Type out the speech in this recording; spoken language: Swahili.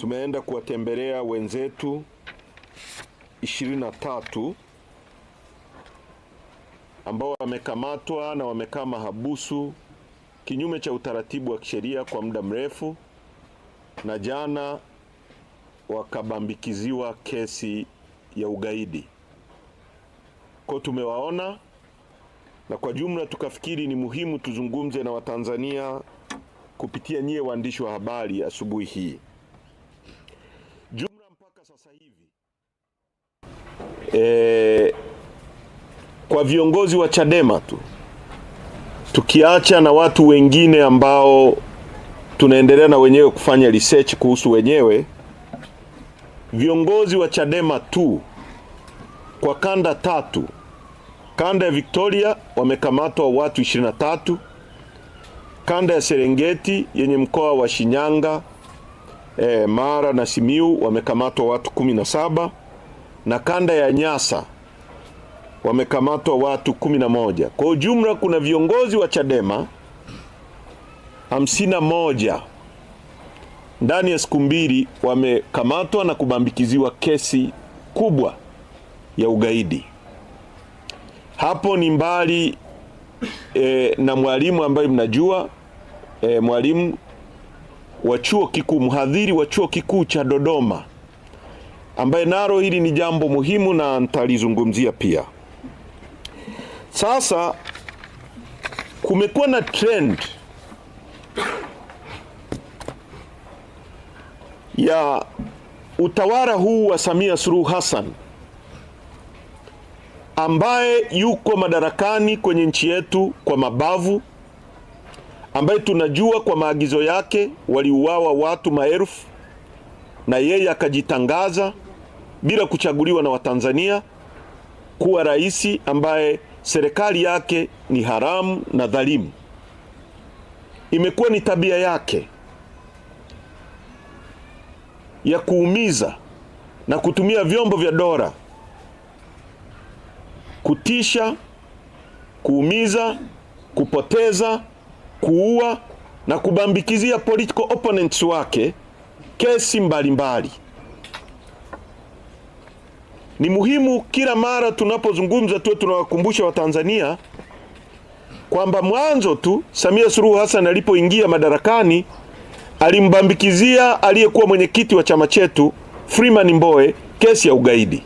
tumeenda kuwatembelea wenzetu 23 ambao wamekamatwa na wamekaa mahabusu kinyume cha utaratibu wa kisheria kwa muda mrefu, na jana wakabambikiziwa kesi ya ugaidi. Kwa tumewaona na kwa jumla tukafikiri ni muhimu tuzungumze na Watanzania kupitia nyie waandishi wa habari asubuhi hii. Jumla mpaka sasa hivi kwa viongozi wa Chadema tu, tukiacha na watu wengine ambao tunaendelea na wenyewe kufanya research kuhusu wenyewe, viongozi wa Chadema tu kwa kanda 3, kanda ya Victoria wamekamatwa watu 23, kanda ya Serengeti yenye mkoa wa Shinyanga, Mara na Simiu wamekamatwa watu 17, na kanda ya Nyasa wamekamatwa watu 11. Kwa ujumla kuna viongozi wa Chadema 51 ndani ya siku mbili wamekamatwa na kubambikiziwa kesi kubwa ya ugaidi. Hapo ni mbali na mwalimu ambaye mnajua, mwalimu wa chuo kikuu, mhadhiri wa chuo kikuu cha Dodoma, ambaye naro hili ni jambo muhimu na nitalizungumzia pia. Sasa kumekuwa na trend ya utawala huu wa Samia Suluhu Hassan ambaye yuko madarakani kwenye nchi yetu kwa mabavu, ambaye tunajua kwa maagizo yake waliuawa watu maelfu, na yeye akajitangaza bila kuchaguliwa na Watanzania kuwa rais ambaye serikali yake ni haramu na dhalimu. Imekuwa ni tabia yake ya kuumiza na kutumia vyombo vya dola kutisha, kuumiza, kupoteza, kuua na kubambikizia political opponents wake kesi mbalimbali. Ni muhimu kila mara tunapozungumza tuwe tunawakumbusha Watanzania kwamba mwanzo tu Samia Suluhu Hassan alipoingia madarakani alimbambikizia aliyekuwa mwenyekiti wa chama chetu Freeman Mbowe kesi ya ugaidi.